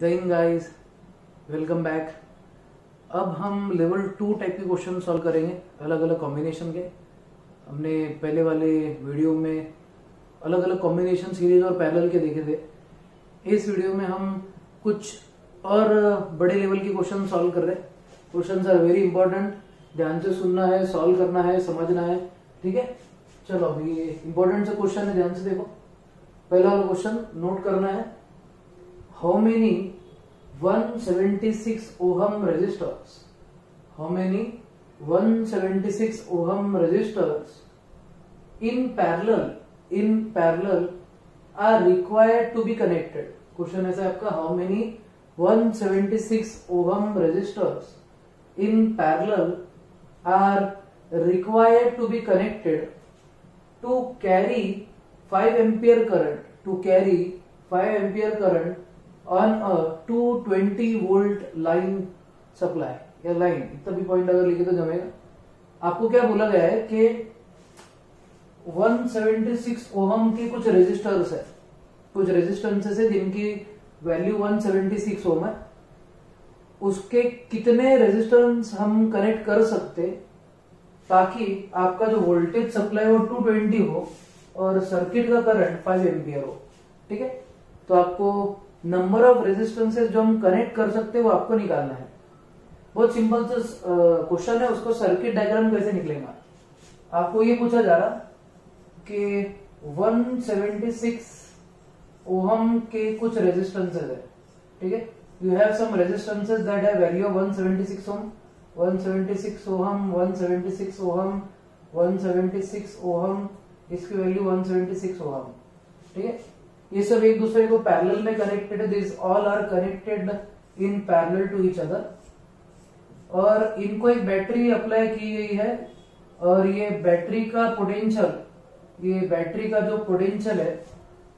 जय Hind guys, welcome back. अब हम लेवल 2 टाइप के क्वेश्चन सॉल्व करेंगे, अलग अलग कॉम्बिनेशन के। हमने पहले वाले वीडियो में अलग अलग कॉम्बिनेशन सीरीज और पैरेलल के देखे थे। इस वीडियो में हम कुछ और बड़े लेवल के क्वेश्चन सॉल्व कर रहे हैं। क्वेश्चन आर वेरी इंपॉर्टेंट, ध्यान से सुनना है, सॉल्व करना है, समझना है, ठीक है। चलो अभी ये इंपॉर्टेंट से क्वेश्चन है, ध्यान से देखो। पहला वाला क्वेश्चन नोट करना है। How many 176 ohm resistors? How many 176 ohm resistors in parallel are required to be connected? Question ऐसा है आपका, how many 176 ohm resistors in parallel are required to be connected to carry 5 ampere current? To carry 5 ampere current on a 220 volt line supply या line. इतना भी point अगर लिखे तो जमेगा। आपको क्या बोला गया है कि 176 ओहम के कुछ रेजिस्टर्स है, कुछ रेजिस्टेंसेस है जिनकी वैल्यू 176 ओम है। उसके कितने रेजिस्टेंस हम कनेक्ट कर सकते ताकि आपका जो वोल्टेज सप्लाई वो 220 हो और सर्किट का करंट 5 एम्पियर हो, ठीक है। तो आपको नंबर ऑफ रेजिस्टेंसेस जो हम कनेक्ट कर सकते हैं वो आपको निकालना है। बहुत सिंपल सा क्वेश्चन है, उसको सर्किट डायग्राम कैसे निकलेगा। आपको ये पूछा जा रहा कि 176 ओहम के कुछ रेजिस्टेंसेस है, ठीक है। You have some resistances that have value of 176 ohm, 176 ohm, 176 ohm, 176 ohm, इसकी वैल्यू 176 ओहम, ठीक है। ये सब एक दूसरे को पैरेलल में कनेक्टेड है। This all are connected in parallel to each other, और इनको एक बैटरी अप्लाई की गई है और ये बैटरी का पोटेंशियल, ये बैटरी का जो पोटेंशियल है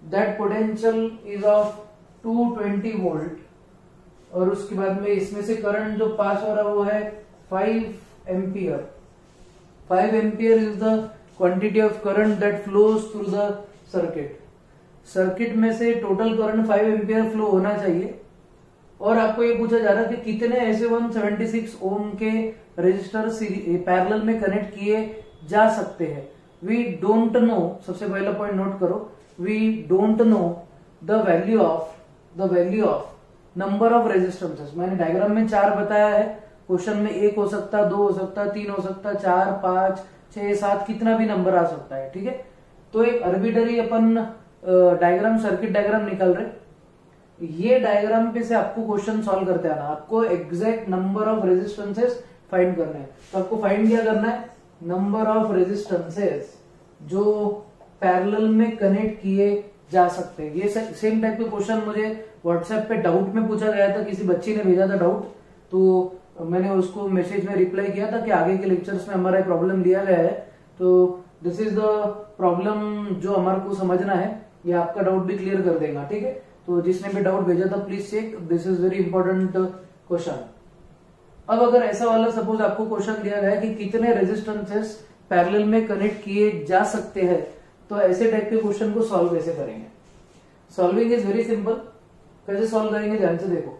that potential is of 220 volt, और उसके बाद में इसमें से करंट जो पास हो रहा है वो है 5 ampere. 5 ampere is the quantity of current that flows through the circuit. Circuit में से टोटल करंट 5 एम्पियर फ्लो होना चाहिए। और आपको ये पूछा जा रहा है कि कितने ऐसे 176 ओम के रेजिस्टर पैरेलल में कनेक्ट किए जा सकते हैं। वी डोंट नो, सबसे पहला पॉइंट नोट करो, we don't know the value of number of resistances. मैंने डायग्राम में 4 बताया है, क्वेश्चन में 1 हो सकता, 2 हो सकता, 3 हो सकता, 4, 5, 6, 7 कितना भी नंबर आ सकता है, ठीक है। तो एक आर्बिट्ररी अपन डायग्राम, सर्किट डायग्राम निकाल रहे। ये डायग्राम पे से आपको क्वेश्चन सॉल्व करते आना। आपको exact number of resistances find करना है। तो आपको फाइंड क्या करना है, नंबर ऑफ रेजिस्टेंसेस जो पैरेलल में कनेक्ट किए जा सकते हैं। ये सेम टाइप के क्वेश्चन मुझे व्हाट्सएप पे डाउट में पूछा गया था, किसी बच्ची ने भेजा था डाउट, तो मैंने उसको मैसेज में रिप्लाई किया था कि आगे के लेक्चर्स में हमारा प्रॉब्लम दिया गया है, तो दिस इज द प्रॉब्लम जो हमारे को समझना है। ये आपका डाउट भी क्लियर कर देगा, ठीक है। तो जिसने भी डाउट भेजा था please check, this is very important question. अब अगर ऐसा वाला सपोज आपको क्वेश्चन दिया गया है कि कितने रेजिस्टेंसेस पैरेलल में कनेक्ट किए जा सकते हैं, तो ऐसे टाइप के क्वेश्चन को सॉल्व कैसे करेंगे। Solving is very simple. कैसे सॉल्व करेंगे, ध्यान से देखो।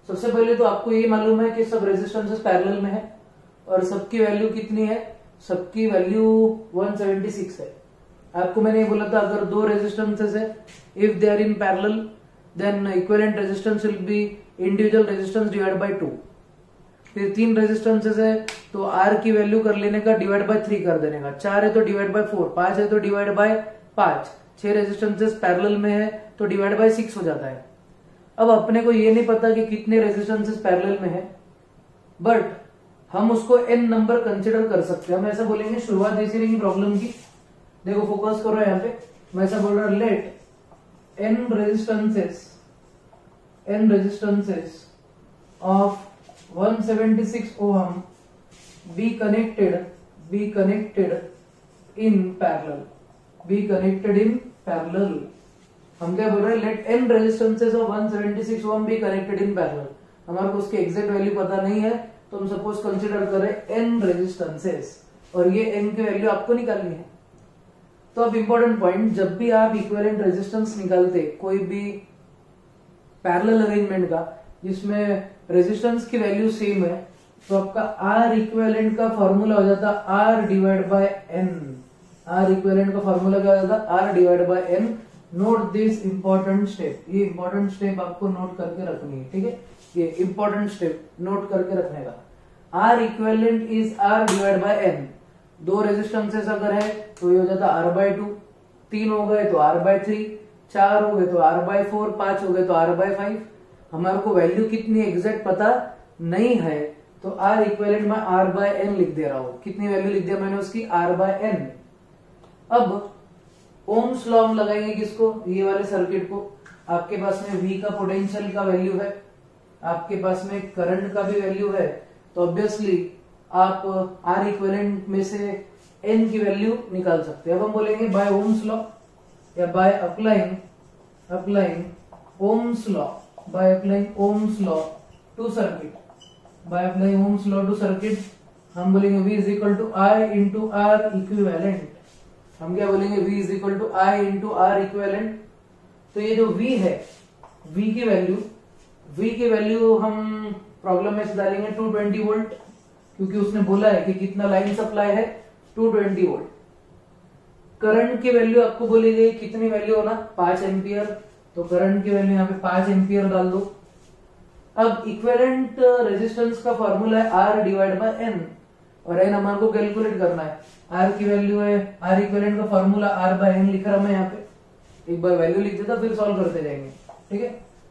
सबसे पहले तो आपको ये मालूम है कि सब रेजिस्टेंसेस पैरेलल में है और सबकी वैल्यू कितनी है, सबकी वैल्यू 176 है। आपको मैंने ये बोला था अगर 2 रेजिस्टेंसेस है, if they are in parallel then equivalent resistance will be individual resistance divide by 2। फिर 3 रेजिस्टेंसेस है तो आर की वैल्यू कर लेने का डिवाइड बाय 3 कर देने का, 4 है तो डिवाइड बाय 4, 5 है तो डिवाइड बाय 5, 6 रेजिस्टेंसेस पैरेलल में है तो डिवाइड बाय 6 हो जाता है। अब अपने को ये नहीं पता कि कितने रेजिस्टेंसेस पैरेलल में है, बट हम उसको n नंबर कंसिडर कर सकते हैं। हम ऐसा बोलेंगे, शुरुआत ऐसी रहेगी प्रॉब्लम की, देखो फोकस करो यहाँ पे। मैं ऐसा बोल रहा हूं, let n resistances of 176 ohm be connected in parallel. हम क्या बोल रहे हैं, let n resistances of 176 ohm be connected in parallel. हमारे को उसकी एग्जैक्ट वैल्यू पता नहीं है, तो हम सपोज कंसिडर करें n रेजिस्टेंसेस, और ये n की वैल्यू आपको निकालनी है। तो अब इंपॉर्टेंट पॉइंट, जब भी आप इक्विवेलेंट रेजिस्टेंस निकालते कोई भी पैरेलल अरेंजमेंट का, जिसमें रेजिस्टेंस की वैल्यू सेम है, तो आपका आर इक्विवेलेंट का फॉर्मूला हो जाता R divide by n. R equivalent का फॉर्मूला क्या हो जाता R divide by n. Note this important step, ये इंपॉर्टेंट स्टेप आपको नोट करके रखनी है, ठीक है, ये इंपॉर्टेंट स्टेप नोट करके रखने का। R equivalent is R divide by n. दो रेजिस्टेंसेस अगर है तो ये हो जाता आर बाय 2, 3 हो गए तो आर बाय 3, 4 हो गए तो आर बाय 4, 5 हो गए तो आर बाय 5। हमारे को वैल्यू कितनी एग्जैक्ट पता नहीं है, तो आर इक्विवेलेंट में आर बाय एन लिख दे रहा हूं। कितनी वैल्यू लिख दिया मैंने उसकी, आर बाय एन। अब ओम्स लॉ हम लगाएंगे किसको, ये वाले सर्किट को। आपके पास में V का पोटेंशियल का वैल्यू है, आपके पास में करंट का भी वैल्यू है, तो ऑब्वियसली आप आर इक्विवेलेंट में से एन की वैल्यू निकाल सकते हैं। अब हम बोलेंगे बाय ओम्स लॉ या by applying Ohm's law, by applying Ohm's law to circuit, by applying Ohm's law to circuit हम बोलेंगे V is equal to I into R equivalent. हम क्या बोलेंगे, V is equal to I into R equivalent. तो ये जो V है, V की वैल्यू हम प्रॉब्लम में डालेंगे 220 वोल्ट, क्योंकि उसने बोला है कि कितना लाइन सप्लाई है, 220 वोल्ट। करंट की वैल्यू आपको बोली गई, कितनी वैल्यू होना, 5 एम्पियर, तो करंट की वैल्यू यहाँ पे 5 एम्पियर डाल दो। अब इक्विवेलेंट रेजिस्टेंस का फॉर्मूला है आर डिवाइड बाय एन, और एन हमारे को कैलकुलेट करना है। आर की वैल्यू है, आर इक्विवेलेंट का फॉर्मूला आर बाय एन लिख रहा मैं यहाँ पे, एक बार वैल्यू लिख देता फिर सॉल्व करते जाएंगे, ठीक है।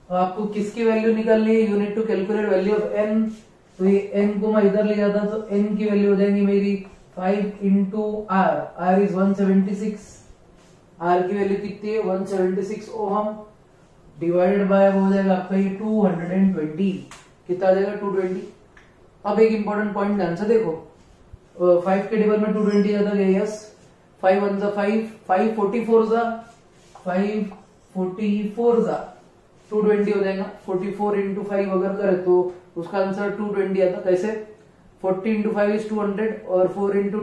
तो आपको किसकी वैल्यू निकालनी है, you need to calculate value of n. तो ये एन को मैं इधर ले जाता तो एन की वैल्यू हो जाएगी मेरी 5 into R, R is 176, R की वैल्यू कितनी है 176 ओहम, डिवाइडेड बाय वो हो जाएगा आपका ये 220, कितना आ जाएगा 220। अब एक इंपॉर्टेंट पॉइंट ध्यान से देखो, 5 के टेबल में 220 ज्यादा गया, यस, 5 1 जा 5, 5 44 जा 220 हो जाएगा। 44 इंटू 5 अगर करे तो उसका आंसर 220 आता। कैसे, 40 इंटू 5 इज 200 और 4 इंटू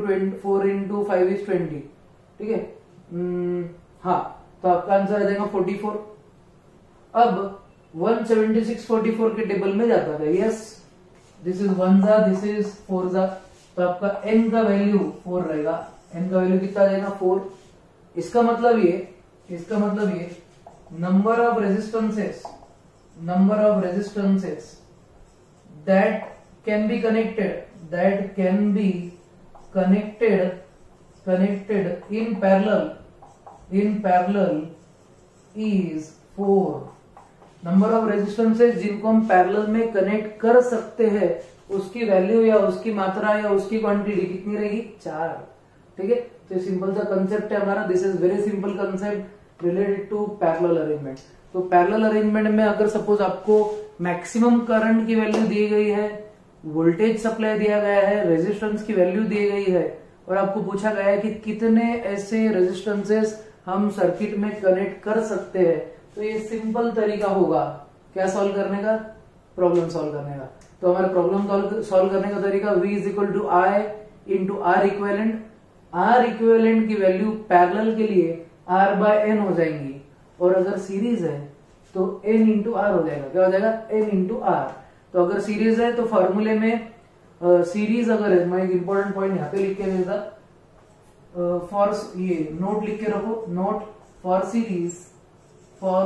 5 इज 20, ठीक है। हाँ, तो आपका आंसर आ जाएगा 44। अब 176 44 के टेबल में जाता है, यस, दिस इज 1 जा, दिस इज 4 जा, तो आपका n का वैल्यू 4 रहेगा। n का वैल्यू कितना आ जाएगा 4। इसका मतलब ये number of resistances that can be connected in parallel is 4। Number of resistances जिनको हम पैरेलल में कनेक्ट कर सकते हैं, उसकी वैल्यू या उसकी मात्रा या उसकी क्वांटिटी कितनी रहेगी, 4, ठीक है। तो सिंपल सा कंसेप्ट है हमारा, this is very simple concept related to parallel arrangement. तो पैरेलल अरेंजमेंट में अगर सपोज आपको मैक्सिमम करंट की वैल्यू दी गई है, वोल्टेज सप्लाई दिया गया है, रेजिस्टेंस की वैल्यू दी गई है, और आपको पूछा गया है कि कितने ऐसे रेजिस्टेंसेस हम सर्किट में कनेक्ट कर सकते हैं, तो ये सिंपल तरीका होगा क्या सॉल्व करने का, प्रॉब्लम सॉल्व करने का। तो हमारा प्रॉब्लम सॉल्व करने का तरीका V is equal to I into R equivalent. R equivalent की वैल्यू पैरेलल के लिए R बाय एन हो जाएंगी, और अगर सीरीज है तो n इंटू आर हो जाएगा। क्या हो जाएगा, n इंटू आर। तो अगर सीरीज है तो फॉर्मूले में सीरीज अगर है, मैं एक इंपॉर्टेंट पॉइंट यहाँ पे लिख के देता, फॉर ये नोट लिख के रखो, note for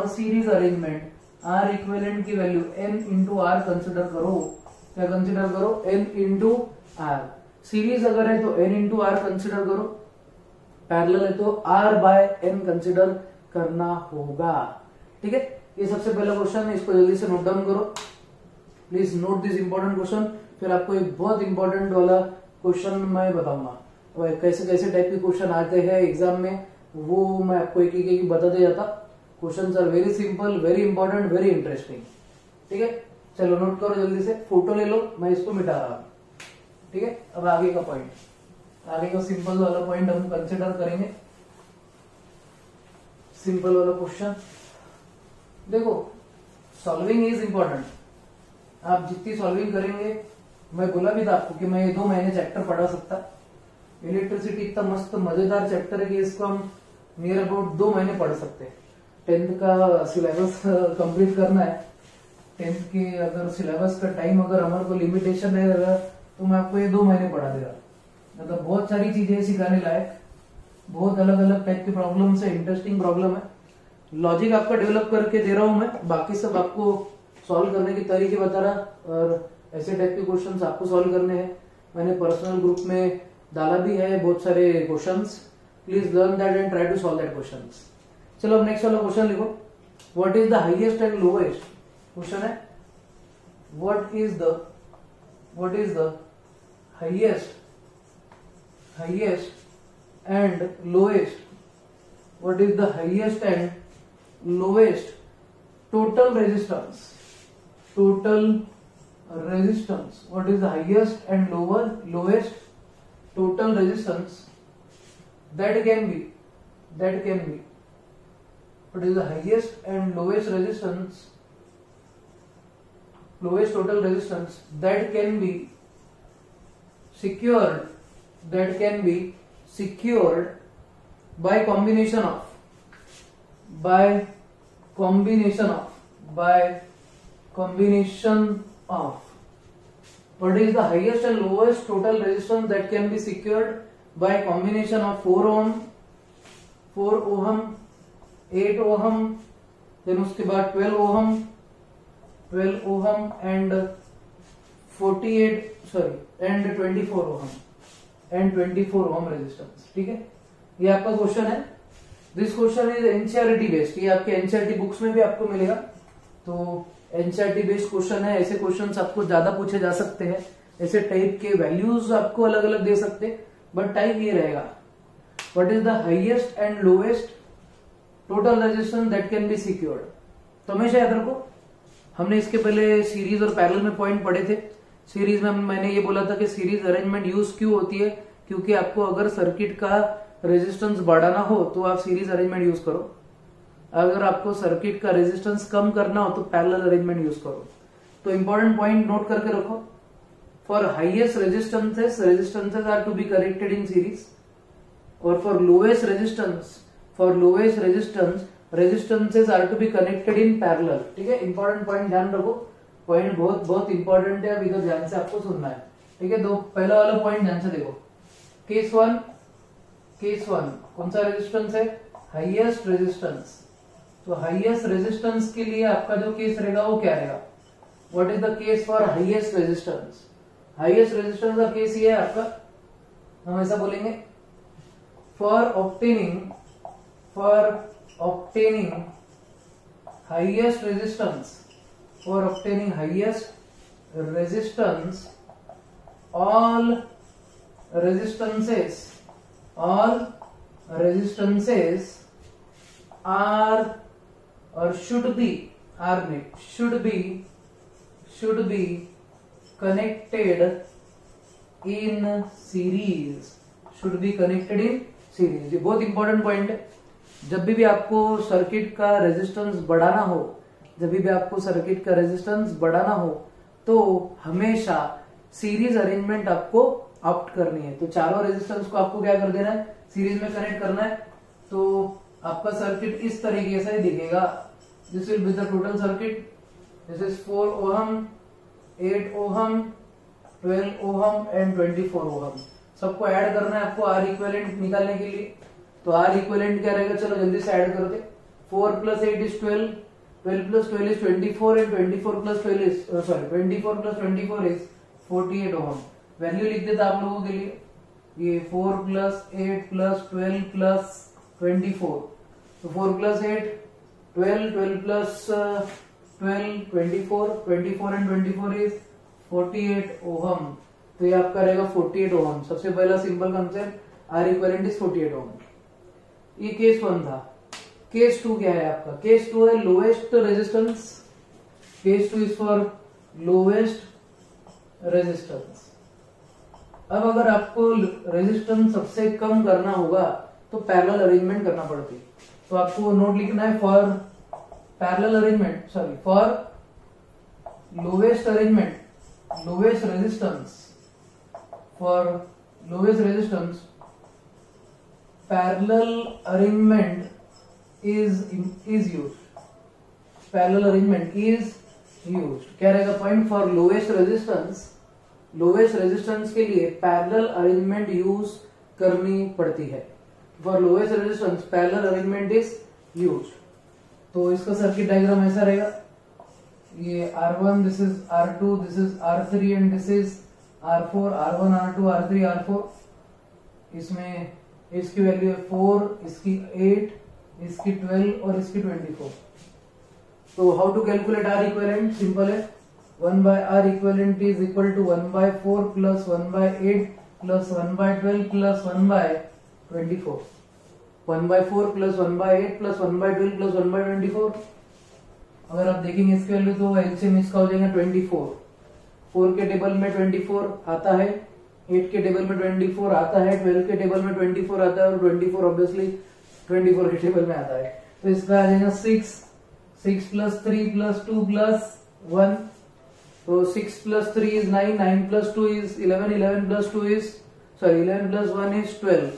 series arrangement R equivalent की value n into R consider करो। क्या कंसिडर करो, n इंटू आर। सीरीज अगर है तो n इंटू आर कंसिडर करो, पैरेलल है तो R बाय एन कंसिडर करना होगा, ठीक है। ये सबसे पहला क्वेश्चन है, इसको जल्दी से नोट डाउन करो, please note this important question. फिर आपको एक बहुत इंपॉर्टेंट वाला क्वेश्चन मैं बताऊंगा, कैसे कैसे टाइप के क्वेश्चन आते हैं एग्जाम में, वो मैं आपको एक एक बताते जाता। Questions are very simple, very important, very interesting, ठीक है। चलो नोट करो जल्दी से, फोटो ले लो, मैं इसको मिटा रहा हूं, ठीक है। अब आगे का पॉइंट, आगे का सिंपल वाला पॉइंट हम कंसिडर करेंगे। सिंपल वाला क्वेश्चन देखो, सॉल्विंग इज इंपॉर्टेंट। आप जितनी सॉल्विंग करेंगे, मैं बोला भी था आपको कि मैं ये 2 महीने चैप्टर पढ़ा सकता। इलेक्ट्रिसिटी इतना मस्त मजेदार चैप्टर है कि इसको हम नियर अबाउट 2 महीने पढ़ सकते हैं। 10th का सिलेबस कंप्लीट करना है। 10th के अगर सिलेबस का टाइम अगर हमारे को लिमिटेशन नहीं रहेगा तो मैं आपको ये 2 महीने पढ़ा देगा। मतलब बहुत सारी चीजें सिखाने लायक, बहुत अलग अलग टाइप की प्रॉब्लम है, इंटरेस्टिंग प्रॉब्लम है। लॉजिक आपका डेवलप करके दे रहा हूं मैं, बाकी सब आपको सॉल्व करने के तरीके बता रहा और ऐसे टाइप के क्वेश्चंस आपको सॉल्व करने हैं। मैंने पर्सनल ग्रुप में डाला भी है बहुत सारे questions, please learn that and try to solve that questions. चलो अब नेक्स्ट वाला क्वेश्चन लिखो। What is the highest and lowest, question है what is the highest and lowest, what is the highest and lowest total resistance, what is the highest and lowest total resistance that can be, what is the highest and lowest resistance, lowest total resistance that can be secured by combination of what is the highest and lowest total resistance that can be secured by combination of 4 ohm, 8 ohm, then उसके बाद 12 ohm and 24 ohm resistance. ठीक है, ये आपका question है। This question is NCERT based, ये आपके NCERT books में भी आपको मिलेगा। तो एनसीईआरटी बेस्ड क्वेश्चन है, ऐसे क्वेश्चंस आपको ज्यादा पूछे जा सकते हैं, ऐसे टाइप के वैल्यूज आपको अलग अलग दे सकते हैं, बट टाइप ये रहेगा what is the highest and lowest total resistance that can be secured. तो हमेशा याद रखो, हमने इसके पहले सीरीज और पैरेलल में पॉइंट पढ़े थे। सीरीज में मैंने ये बोला था कि सीरीज अरेंजमेंट यूज क्यों होती है, क्योंकि आपको अगर सर्किट का रेजिस्टेंस बढ़ाना हो तो आप सीरीज अरेंजमेंट यूज करो, अगर आपको सर्किट का रेजिस्टेंस कम करना हो तो पैरेलल अरेंजमेंट यूज करो। तो इंपॉर्टेंट पॉइंट नोट करके रखो, for highest resistances are to be connected in series, और for lowest resistances are to be connected in parallel. ठीक है, इंपॉर्टेंट पॉइंट ध्यान रखो, पॉइंट बहुत बहुत इंपॉर्टेंट है, अभी तो ध्यान से आपको सुनना है। ठीक है, तो पहला वाला पॉइंट ध्यान से देखो। केस वन कौन सा रेजिस्टेंस है, हाईएस्ट रेजिस्टेंस। तो हाईएस्ट रेजिस्टेंस के लिए आपका जो केस रहेगा वो क्या रहेगा, what is the case for highest resistance. Highest resistance का केस ये है आपका, हम ऐसा बोलेंगे for obtaining highest resistance, all resistances are or should be connected in series, ये बहुत इंपॉर्टेंट पॉइंट है। जब भी आपको सर्किट का रेजिस्टेंस बढ़ाना हो तो हमेशा सीरीज अरेंजमेंट आपको ऑप्ट करनी है। तो चारों रेजिस्टेंस को आपको क्या कर देना है, सीरीज में कनेक्ट करना है। तो आपका सर्किट इस तरीके से दिखेगा, this will be the total circuit, this is 4 ohm, 8 ohm, 12 ohm and 24 ohm. सबको ऐड करना है आपको आर इक्विवेलेंट निकालने के लिए। तो आर इक्विवेलेंट क्या रहेगा, चलो जल्दी से ऐड करते। 4 + 8 is 12, 12 + 12 is 24 and 24 + 12 is 48 ohm. Value लिख देता आप लोगों के लिए, ये 4 + 8 + 12 + 24, तो 4 + 8 12, 12 + 12 24, 24 एंड 24 इज 48 ओहम। तो ये आपका रहेगा 48 ओहम। सबसे पहला simple concept, R equivalent is 48 ohm. ये केस 1 था। केस 2 क्या है आपका, केस 2 है lowest resistance. Case 2 is for lowest resistance. अब अगर आपको रेजिस्टेंस सबसे कम करना होगा तो पैरेलल अरेंजमेंट करना पड़ती है। तो आपको नोट लिखना है for parallel arrangement, for lowest resistance, for lowest resistance parallel arrangement is used, parallel arrangement is used. क्या रहेगा पॉइंट? फॉर लोएस्ट रेजिस्टेंस के लिए पैरेलल अरेंजमेंट यूज करनी पड़ती है। For lowest resistance parallel arrangement is used. तो इसका circuit diagram ऐसा रहेगा, ये R1, this is R2, this is R3 and this is R4, R1, R2, R3, R4। इसमें इसकी वैल्यू है 4, इसकी 8, इसकी 12 और इसकी 24। तो how to calculate R equivalent? Simple है, 1 by R equivalent is equal to 1 by 4 plus 1 by 8 plus 1 by 12 plus 1 by 24। 1 by 4 plus 1 by 8 plus 1 by 12 plus 1 by 24। अगर आप देखेंगे इसकी वैल्यू तो एलसीएम इसका हो जाएगा 24। 4 के टेबल में 24 आता है, 8 के टेबल में 24 आता है, 12 के टेबल में 24 आता है और 24 ऑब्वियसली 24 के टेबल में आता है। तो इसका आ जाएगा 6 plus 3 plus 2 plus 1। तो 6 plus 3 is 9, 9 plus 2 is 11, 11 plus 2 is 11 plus 1 is 12।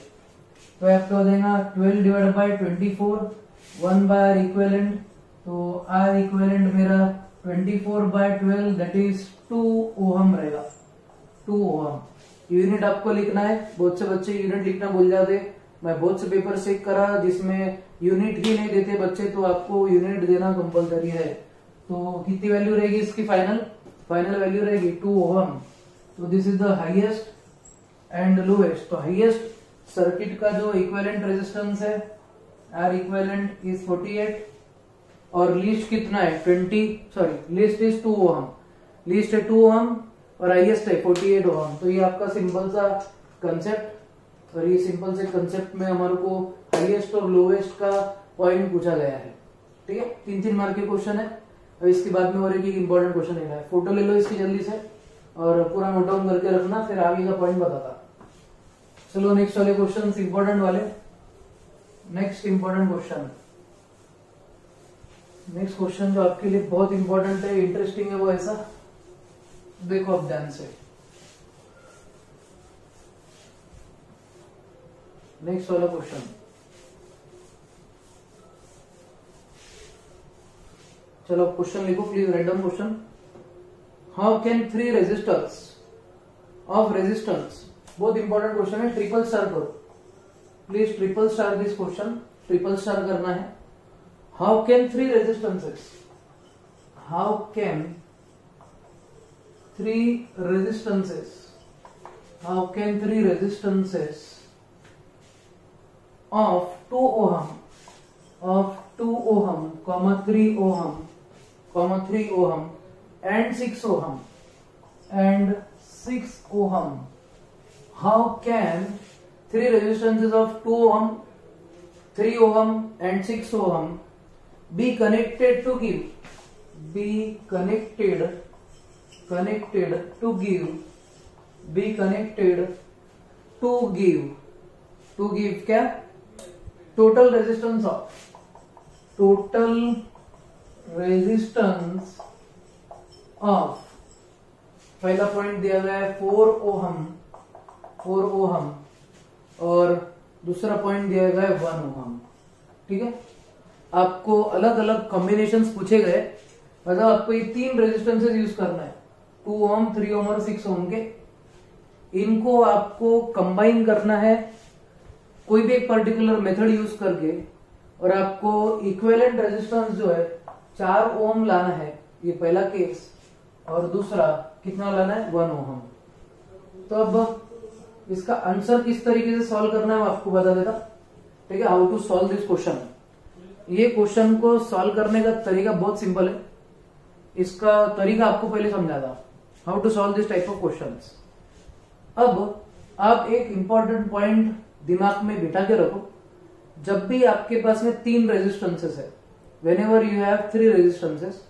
तो आपका हो जाएगा 12 divided by 24, 1 by R equivalent। तो R equivalent मेरा 24 by 12 that is 2 ओहम रहेगा, 2 ओहम। यूनिट आपको लिखना है, बहुत से बच्चे यूनिट लिखना भूल जाते। मैं बहुत से पेपर चेक करा जिसमें यूनिट ही नहीं देते बच्चे, तो आपको यूनिट देना कंपलसरी है। तो कितनी वैल्यू रहेगी इसकी? फाइनल वैल्यू रहेगी 2 ओहम। तो this is the highest and lowest. तो हाईएस्ट सर्किट का जो इक्विवेलेंट रेजिस्टेंस है R इक्विवेलेंट इज 48 और लीस्ट कितना है? Least is 2 ohm. लीस्ट है 2 ओहम और हाईएस्ट है 48 ओहम। तो ये आपका सिंपल सा कंसेप्ट, और ये सिंपल से कंसेप्ट में हमारे को हाईएस्ट और लोएस्ट का पॉइंट पूछा गया है। ठीक है, 3-3 मार्क के क्वेश्चन है। और इसके बाद में और एक इंपॉर्टेंट क्वेश्चन लेना है, फोटो ले लो इसकी जल्दी से और पूरा नोट डाउन करके रखना, फिर आगे का पॉइंट बताता। चलो नेक्स्ट वाले क्वेश्चन इंपॉर्टेंट वाले। नेक्स्ट इंपॉर्टेंट क्वेश्चन जो आपके लिए बहुत इंपॉर्टेंट है, इंटरेस्टिंग है, वो ऐसा देखो आप ध्यान से। नेक्स्ट वाला क्वेश्चन, चलो क्वेश्चन लिखो please, random question. How can 3 resistors of resistance, बहुत इंपॉर्टेंट क्वेश्चन है, ट्रिपल स्टार करो please, triple star this question, triple star करना है। How can 3 resistances, how can 3 resistances, how can 3 resistances of 2 ohm, 3 ohm and 6 ohm, how can 3 resistances of 2 ohm, 3 ohm and 6 ohm be connected to give, to give क्या? Total resistance of, पहला point दिया गया है 4 ohm और दूसरा point दिया गया है 1 ओहम। ठीक है, आपको अलग अलग कॉम्बिनेशंस पूछे गए, मतलब आपको ये 3 रेजिस्टेंसेस यूज करना है, 2 ओहम, 3 ओहम और 6 ओहम के। इनको आपको कंबाइन करना है कोई भी एक पर्टिकुलर मेथड यूज करके, और आपको इक्विवेलेंट रेजिस्टेंस जो है 4 ओम लाना है, ये पहला केस, और दूसरा कितना लाना है? 1 ओम। तो अब इसका आंसर किस तरीके से सॉल्व करना है वो आपको बता देता। ठीक है, how to solve this question. ये क्वेश्चन को सॉल्व करने का तरीका बहुत सिंपल है, इसका तरीका आपको पहले समझा था, how to solve this type of questions. अब आप एक इंपॉर्टेंट पॉइंट दिमाग में बिठा के रखो, जब भी आपके पास में 3 रेजिस्टेंसेस है, when ever you have 3 resistances,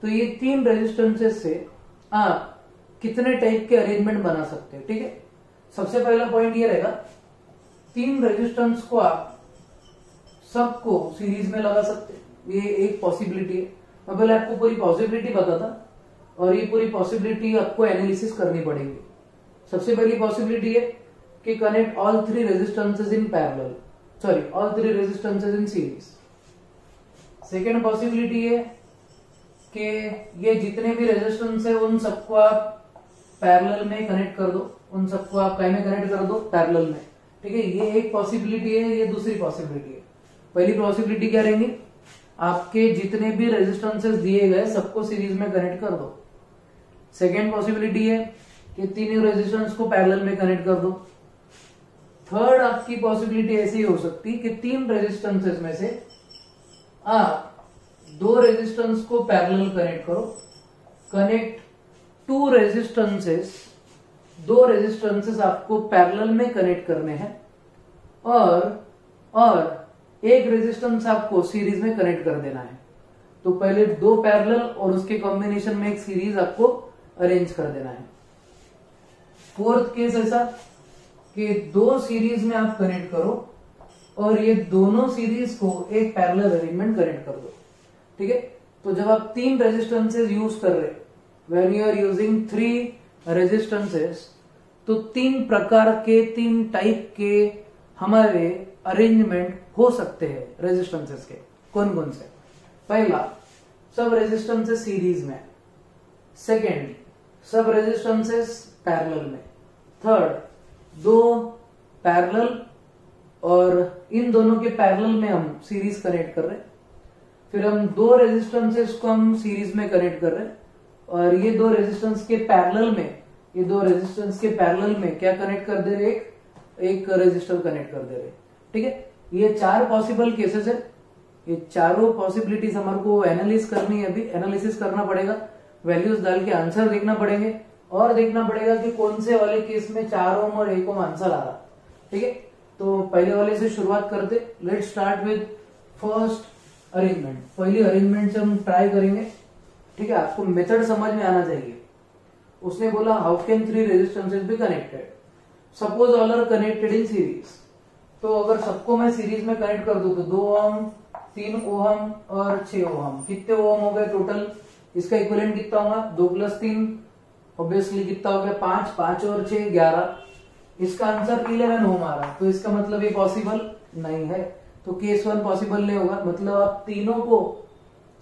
तो ये 3 रेजिस्टेंसेस से आप कितने टाइप के अरेंजमेंट बना सकते हैं। ठीक है, सबसे पहला पॉइंट ये रहेगा, 3 रेजिस्टेंस को आप सबको सीरीज में लगा सकते हैं, ये एक पॉसिबिलिटी है। मैं पहले आपको पूरी पॉसिबिलिटी बताता और ये पूरी पॉसिबिलिटी आपको एनालिसिस करनी पड़ेगी। सबसे पहली पॉसिबिलिटी है कि connect all 3 resistances in parallel, all 3 resistances in series. Second possibility है कि ये जितने भी रेजिस्टेंस है उन सबको आप पैरेलल में कनेक्ट कर दो, उन सबको आप काय में कनेक्ट कर दो, पैरेलल में। ठीक है, ये एक पॉसिबिलिटी है, ये दूसरी पॉसिबिलिटी है। पहली पॉसिबिलिटी क्या रहेंगी, आपके जितने भी रेजिस्टेंसेस दिए गए सबको सीरीज में कनेक्ट कर दो। सेकेंड पॉसिबिलिटी है कि तीनों रेजिस्टेंस को पैरेलल में कनेक्ट कर दो। थर्ड आपकी पॉसिबिलिटी ऐसी हो सकती कि तीन रेजिस्टेंसेस में से आप दो रेजिस्टेंस को पैरेलल कनेक्ट करो, कनेक्ट टू रेजिस्टेंसेस, दो रेजिस्टेंसेस आपको पैरेलल में कनेक्ट करने हैं और एक रेजिस्टेंस आपको सीरीज में कनेक्ट कर देना है। तो पहले दो पैरेलल और उसके कॉम्बिनेशन में एक सीरीज आपको अरेंज कर देना है। फोर्थ केस ऐसा कि दो सीरीज में आप कनेक्ट करो और ये दोनों सीरीज को एक पैरेलल अरेंजमेंट कनेक्ट कर दो। ठीक है, तो जब आप तीन रेजिस्टेंसेस यूज कर रहे, when you are using 3 resistances, तो तीन प्रकार के, तीन टाइप के हमारे अरेंजमेंट हो सकते हैं रेजिस्टेंसेस के। कौन कौन से? पहला, सब रेजिस्टेंसेस सीरीज में। सेकेंड, सब रेजिस्टेंसेस पैरेलल में। थर्ड, दो पैरेलल और इन दोनों के पैरेलल में हम सीरीज कनेक्ट कर रहे हैं। फिर हम दो रेजिस्टेंसेस को हम सीरीज में कनेक्ट कर रहे हैं और ये दो रेजिस्टेंस के पैरेलल में, ये दो रेजिस्टेंस के पैरेलल में क्या कनेक्ट कर दे रहे, एक रेजिस्टर कनेक्ट कर दे रहे। ठीक है, ये चार पॉसिबल केसेस है। ये चारों पॉसिबिलिटीज हमारे को एनालिसिस करनी है, अभी एनालिसिस करना पड़ेगा, वैल्यूज डाल के आंसर देखना पड़ेंगे और देखना पड़ेगा कि कौन से वाले केस में 4 ओम और 1 ओम आंसर आ रहा। ठीक है, तो पहले वाले से शुरुआत करते। Let's start with first arrangement. पहली अरेंजमेंट से हम ट्राई करेंगे। ठीक है, आपको मेथड समझ में आना चाहिए। उसने बोला how can 3 resistances be connected, suppose all are connected in series. तो अगर सबको मैं सीरीज में कनेक्ट कर दूं तो 2 ओम, 3 ओम और 6 ओम, कितने ओम हो गए टोटल? इसका इक्विवेलेंट कितना होगा? 2 + 3 ऑब्वियसली कितना हो गया? 5, 5 और 6 11। इसका आंसर 11 ओम आ रहा, तो इसका मतलब ये पॉसिबल नहीं है। तो केस 1 पॉसिबल नहीं होगा, मतलब आप तीनों को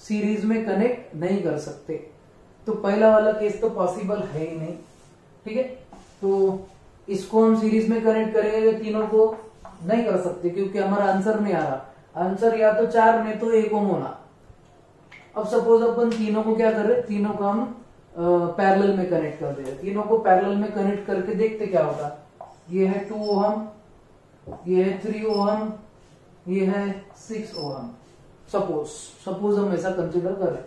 सीरीज में कनेक्ट नहीं कर सकते। तो पहला वाला केस तो पॉसिबल है ही नहीं। ठीक है, तो इसको हम सीरीज में कनेक्ट करेंगे, तीनों को नहीं कर सकते क्योंकि हमारा आंसर नहीं आ रहा। आंसर या तो 4 नहीं तो 1 ओम होना। अब सपोज अपन तीनों को क्या कर रहे, तीनों को हम पैरेलल में कनेक्ट कर दे रहे। तीनों को पैरेलल में कनेक्ट करके देखते क्या होगा। ये है 2 ओम, ये है 3 ओम, ये है 6 ओम। सपोज हम ऐसा कंसिडर करें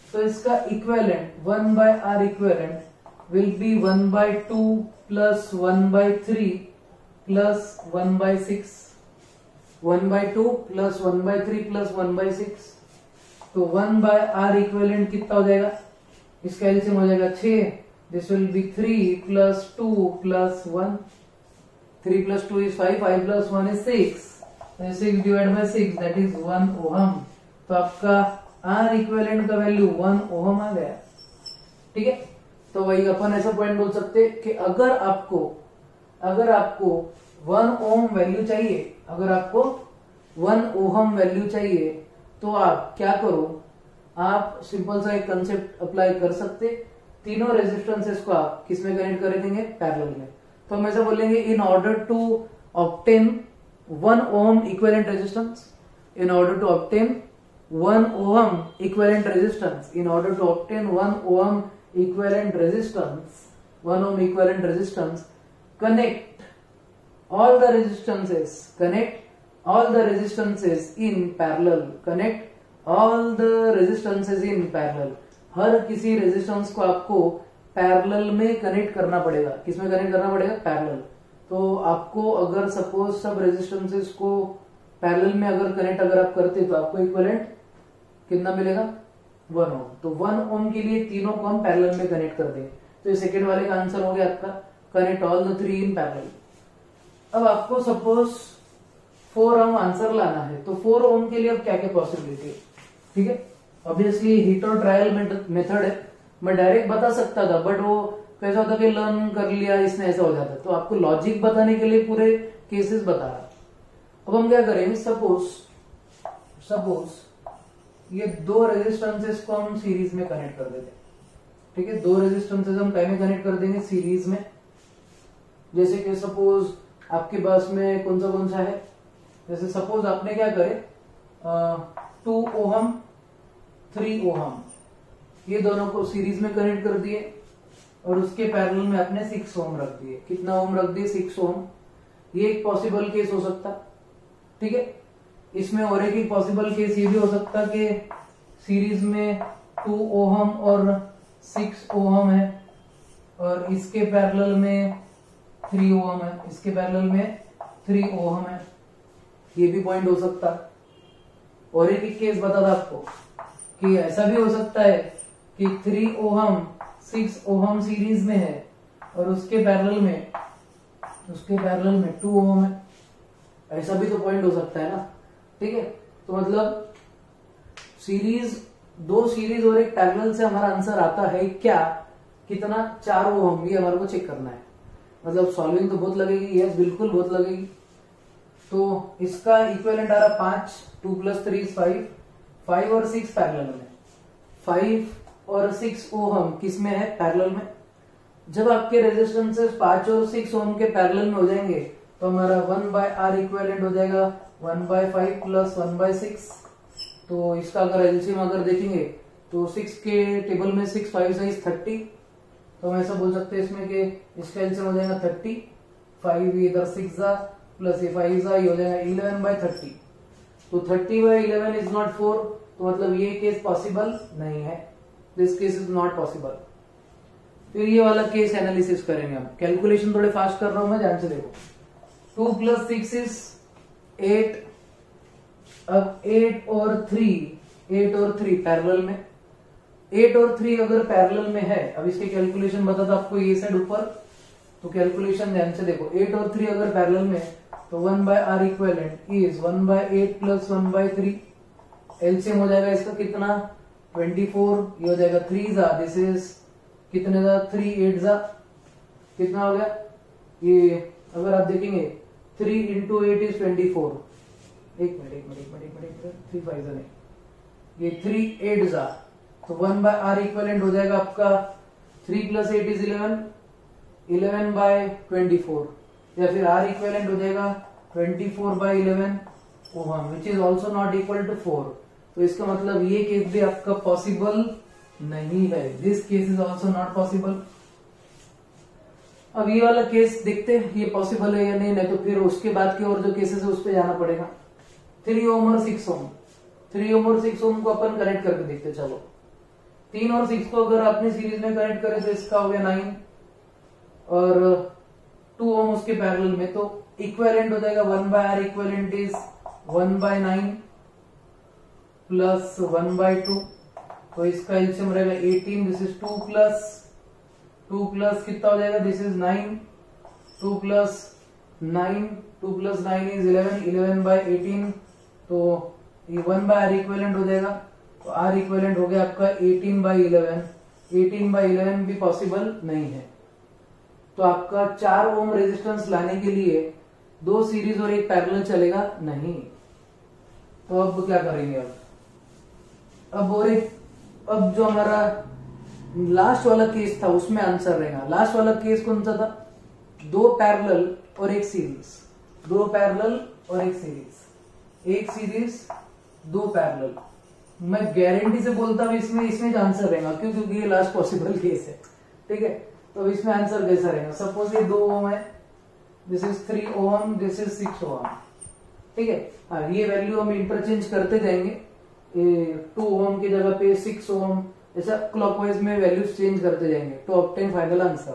तो इसका equivalent 1/R equivalent will be 1/2 plus 1/3 plus 1/6, 1/2 plus 1/3 plus 1/6। तो 1/R इक्विवेलेंट कितना हो जाएगा? इसका एलसीएम हो जाएगा 6। This will be 3 plus 2 plus 1। 3 plus 2 is 5, 5 plus 1 is 6. 6 divided by 6 that is 1 ohm. तो आपका R इक्विवेलेंट का वैल्यू 1 ओहम आ गया। ठीक है, तो वही अपन ऐसा पॉइंट बोल सकते कि अगर आपको 1 ओम वैल्यू चाहिए, अगर आपको 1 ओहम वैल्यू चाहिए तो आप क्या करो, आप सिंपल सा एक कंसेप्ट अप्लाई कर सकते। तीनों रेजिस्टेंसेस को आप किसमें कनेक्ट कर देंगे? पैरेलल में। तो हम ऐसा बोलेंगे in order to obtain 1 ohm equivalent resistance, in order to obtain 1 ohm equivalent resistance, in order to obtain 1 ohm equivalent resistance, 1 ohm equivalent resistance, connect all the resistances, connect all the resistances in parallel, connect all the resistances in parallel। हर किसी resistance को आपको parallel में connect करना पड़ेगा। किसमें connect करना पड़ेगा? Parallel. तो आपको अगर सपोज सब रेजिस्टेंसेस को पैरेलल में अगर कनेक्ट अगर आप करते तो आपको इक्विवेलेंट कितना मिलेगा? 1 ओम। तो 1 ओम के लिए तीनों को हम पैरेलल में कनेक्ट कर दें। तो ये सेकेंड वाले का आंसर हो गया आपका, connect all the 3 in parallel. अब आपको सपोज 4 ओम आंसर लाना है, तो 4 ओम के लिए अब क्या क्या पॉसिबिलिटी है? ठीक है, ऑब्वियसली हिट और ट्रायल मेथड है। मैं डायरेक्ट बता सकता था बट वो कैसा होता कि लर्न कर लिया इसने, ऐसा हो जाता। तो आपको लॉजिक बताने के लिए पूरे केसेस बता रहा। अब हम क्या करेंगे, सपोज ये दो रेजिस्टेंसेस को हम सीरीज में कनेक्ट कर देते हैं। ठीक है, दो रेजिस्टेंसेस हम टाइम में कनेक्ट कर देंगे सीरीज में। जैसे कि सपोज आपके पास में कौन सा है, जैसे सपोज आपने क्या करे 2 ओहम 3 ओहम ये दोनों को सीरीज में कनेक्ट कर दिए और उसके पैरेलल में आपने 6 ओम रख दिए। कितना ओम रख दिए? 6 ओम। ये एक पॉसिबल केस हो सकता। ठीक है, इसमें और एक पॉसिबल केस ये भी हो सकता कि सीरीज में 2 ओहम और 6 ओहम है और इसके पैरेलल में 3 ओहम है, इसके पैरेलल में 3 ओहम है। ये भी पॉइंट हो सकता है। और एक केस बता था आपको कि ऐसा भी हो सकता है कि 3 ओहम 6 ओहम सीरीज में है और उसके पैरेलल में 2 ओहम है। ऐसा भी तो पॉइंट हो सकता है ना। ठीक है, तो मतलब दो सीरीज और एक पैरेलल से हमारा आंसर आता है क्या? कितना? 4 ओहम। ये हमारे को चेक करना है। मतलब सॉल्विंग तो बहुत लगेगी, यस बिल्कुल बहुत लगेगी। तो इसका इक्विवेलेंट आ रहा 5, 2 + 3 = 5, 5 और 6 पैरेलल में, 5 और 6 ओहम किस में है? पैरेलल में। जब आपके रेजिस्टेंसेस 5 और 6 ओहम के पैरेलल में हो जाएंगे तो हमारा 1/R इक्विवेलेंट हो जाएगा 1/5 + 1/6। तो इसका अगर एलसीएम अगर देखेंगे तो 6 के टेबल में 6 5 6 30, तो हम ऐसा बोल सकते हैं इसमें कि इसका एलसीएम हो जाएगा 30, 5 इधर 6 जा प्लस ये 5 जा, ये हो जाएगा 11/30। तो 30/11 इज नॉट 4, तो मतलब ये केस पॉसिबल नहीं है। This case is not possible. फिर ये वाला केस एनालिसिस करेंगे हम। कैलकुलेशन थोड़े फास्ट कर रहा हूं मैं, ध्यान से देखो। 2 + 6 इज 8। अब 8 और 3 पैरेलल में, 8 और 3 अगर पैरेलल में है, अब इसके कैलकुलेशन बता था आपको ये साइड ऊपर, तो कैलकुलेशन ध्यान से देखो। 8 और 3 अगर पैरेलल में है तो 1/R इक्विवेलेंट इज 1/8 + 1/3। एलसीएम हो जाएगा इसका कितना? 24। ये हो जाएगा 3 जा, दिस इज कितने जा? 3 8 जा, कितना हो गया? ये अगर आप देखेंगे 3 × 8 इज 24। एक मिनट 3 5 जा नहीं, ये 3 8 जा, तो 1/R इक्विवेलेंट हो जाएगा आपका 3 + 8 इज 11, 11/24, या फिर R इक्विवेलेंट हो जाएगा 24/11 ohm, which is also not equal to 4। तो इसका मतलब ये केस भी आपका पॉसिबल नहीं है। This case is also not possible. अब ये वाला केस देखते हैं ये पॉसिबल है या नहीं तो फिर उसके बाद के और जो केसेस है उस पर जाना पड़ेगा। 3 ओम और 6 ओम, 3 ओम और 6 ओम को अपन कनेक्ट करके देखते। चलो 3 और 6 को अगर आपने सीरीज में कनेक्ट करे तो इसका हो गया 9 और 2 ओम उसके पैरेलल में, तो इक्विवेलेंट हो जाएगा 1/R इक्विवेलेंट इज 1/9 प्लस 1/2। तो इसका एलसीएम रहेगा 18। दिस इज 2 प्लस कितना हो जाएगा? This is 9, 2 + 9 is 11, 11/18। तो ये 1/R इक्विवेलेंट हो जाएगा। तो R इक्विवेलेंट हो गया आपका 18/11। 18/11 भी पॉसिबल नहीं है। तो आपका 4 ओम रेजिस्टेंस लाने के लिए 2 सीरीज और एक पैरेलल चलेगा नहीं। तो अब क्या करेंगे? अब जो हमारा लास्ट वाला केस था उसमें आंसर रहेगा। लास्ट वाला केस कौन सा था? 2 पैरेलल और एक सीरीज, 2 पैरेलल और एक सीरीज, 1 सीरीज 2 पैरेलल। मैं गारंटी से बोलता हूं इसमें आंसर रहेगा। क्यों? क्योंकि ये लास्ट पॉसिबल केस है। ठीक है, तो इसमें आंसर कैसा रहेगा? सपोज ये 2 ओम है, this is 3 ohm, this is 6 ohm. ठीक है, हाँ ये वैल्यू हम इंटरचेंज करते जाएंगे। 2 ओम की जगह पे 6 ओम, ऐसा क्लॉकवाइज में वैल्यूज चेंज करते जाएंगे टू ऑब्टेन फाइनल आंसर।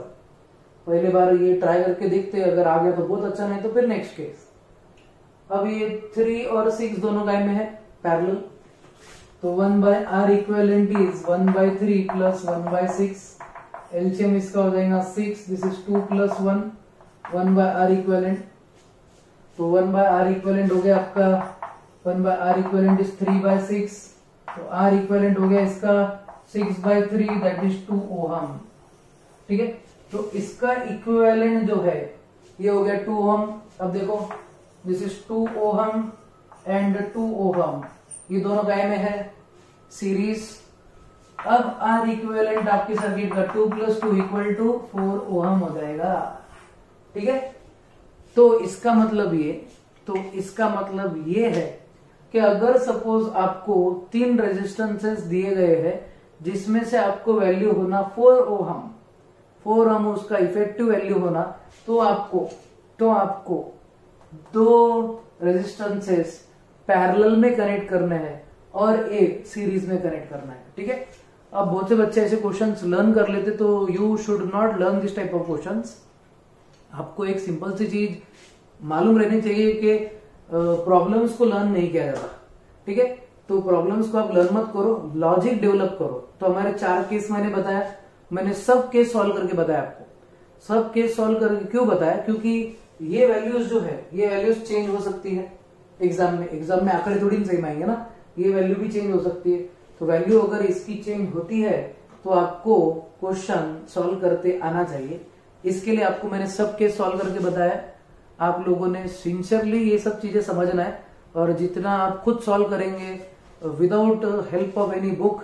पहले बार ये ट्राई करके देखते हैं, अगर आ गया तो बहुत अच्छा, नहीं तो फिर नेक्स्ट केस। अब ये 3 और 6 दोनों गाय में है पैरेलल, तो 1/R equivalent is 1/3 plus 1/6। LCM इसका हो जाएगा 6, दिस इज 2 + 1, 1/R इक्विवेलेंट। तो 1/R इक्विवेलेंट हो गया आपका 1/R इक्विवेलेंट इज 3/6। तो R इक्विवेलेंट हो गया इसका 6/3 दैट इज 2 ओहम। ठीक है, तो इसका इक्विवेलेंट जो है ये हो गया 2 ओहम। अब देखो this is 2 ohm and 2 ohm, ये दोनों गाय में है सीरीज। अब आर इक्विवेलेंट आपके सर्किट का 2 + 2 = 4 ओहम हो जाएगा। ठीक है, तो इसका मतलब ये है कि अगर सपोज आपको 3 रेजिस्टेंसेस दिए गए हैं जिसमें से आपको वैल्यू होना 4 ओहम उसका इफेक्टिव वैल्यू होना, तो आपको 2 रेजिस्टेंसेस पैरेलल में कनेक्ट करने हैं और एक सीरीज में कनेक्ट करना है। ठीक है, अब बहुत से बच्चे ऐसे क्वेश्चंस लर्न कर लेते, तो you should not learn this type of questions. आपको एक सिंपल सी चीज मालूम रहनी चाहिए कि प्रॉब्लम्स को लर्न नहीं किया जाता। ठीक है, तो प्रॉब्लम्स को आप लर्न मत करो, लॉजिक डेवलप करो। तो हमारे 4 केस मैंने बताया, मैंने सब केस सॉल्व करके बताया आपको। सब केस सॉल्व करके क्यों बताया? क्योंकि ये वैल्यूज जो है, ये वैल्यूज चेंज हो सकती है एग्जाम में आंकड़े थोड़ी नहीं सही आएंगे ना, ये वैल्यू भी चेंज हो सकती है। तो वैल्यू अगर इसकी चेंज होती है तो आपको क्वेश्चन सॉल्व करते आना चाहिए। इसके लिए आपको मैंने सब केस सॉल्व करके बताया। आप लोगों ने सिंसियरली ये सब चीजें समझना है, और जितना आप खुद सॉल्व करेंगे without help of any book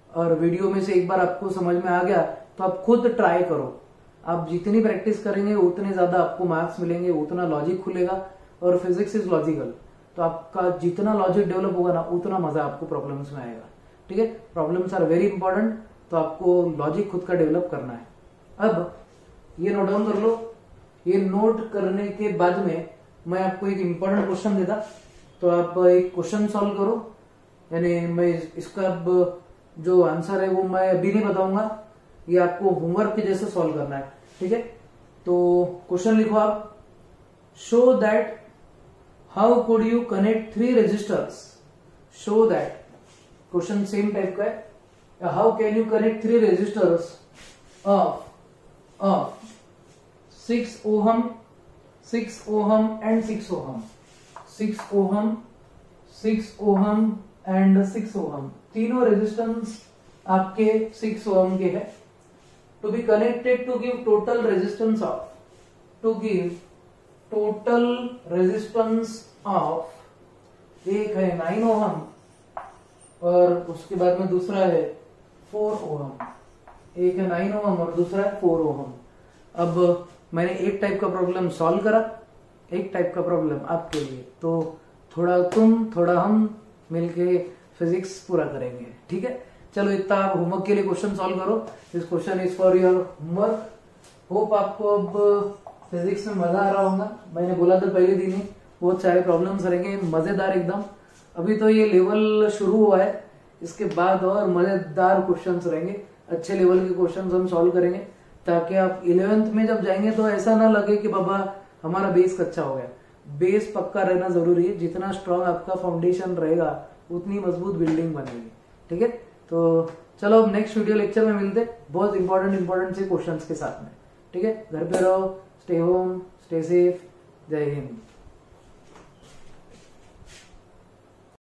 और वीडियो में से एक बार आपको समझ में आ गया तो आप खुद ट्राई करो। आप जितनी प्रैक्टिस करेंगे उतने ज्यादा आपको मार्क्स मिलेंगे, उतना लॉजिक खुलेगा, और फिजिक्स इज लॉजिकल, तो आपका जितना लॉजिक डेवलप होगा ना उतना मजा आपको प्रॉब्लम्स में आएगा। ठीक है, प्रॉब्लम्स आर वेरी इंपॉर्टेंट, तो आपको लॉजिक खुद का डेवलप करना है। अब ये नोट डाउन कर लो। ये नोट करने के बाद में मैं आपको एक इंपॉर्टेंट क्वेश्चन देता, तो आप एक क्वेश्चन सॉल्व करो। यानी मैं इसका अब जो आंसर है वो मैं अभी नहीं बताऊंगा, ये आपको होमवर्क के जैसे सॉल्व करना है। ठीक है, तो क्वेश्चन लिखो आप, show that how could you connect 3 resistors. Show that, question same type का है, how can you connect 3 resistors of 6 ohm, 6 ohm and 6 ohm, 6 ohm, 6 ohm and 6 ohm, तीनों रेजिस्टेंस आपके 6 ओहम के हैं। To be connected to give total resistance of, to give total resistance of, एक है 9 ohm और उसके बाद में दूसरा है 4 ओहम। एक है 9 ओहम और दूसरा है 4 ओहम। अब मैंने एक टाइप का प्रॉब्लम सॉल्व करा, एक टाइप का प्रॉब्लम आपके लिए, तो थोड़ा तुम थोड़ा हम मिलके फिजिक्स पूरा करेंगे। ठीक है, चलो इतना आप होमवर्क के लिए क्वेश्चन सॉल्व करो। This question is for your homework. Hope आपको अब फिजिक्स में मजा आ रहा होगा। मैंने बोला था पहले दिन ही बहुत सारे प्रॉब्लम्स रहेंगे, मजेदार एकदम। अभी तो ये लेवल शुरू हुआ है, इसके बाद और मजेदार क्वेश्चंस रहेंगे, अच्छे लेवल के क्वेश्चंस हम सॉल्व करेंगे, ताकि आप 11th में जब जाएंगे तो ऐसा ना लगे कि बाबा हमारा बेस कच्चा हो गया। बेस पक्का रहना जरूरी है, जितना स्ट्रांग आपका फाउंडेशन रहेगा उतनी मजबूत बिल्डिंग बनेगी। ठीक है, तो चलो अब नेक्स्ट वीडियो लेक्चर में मिलते, बहुत इंपॉर्टेंट से क्वेश्चंस के साथ में। ठीक है, घर पे रहो, स्टे होम, स्टे सेफ, जय हिंद।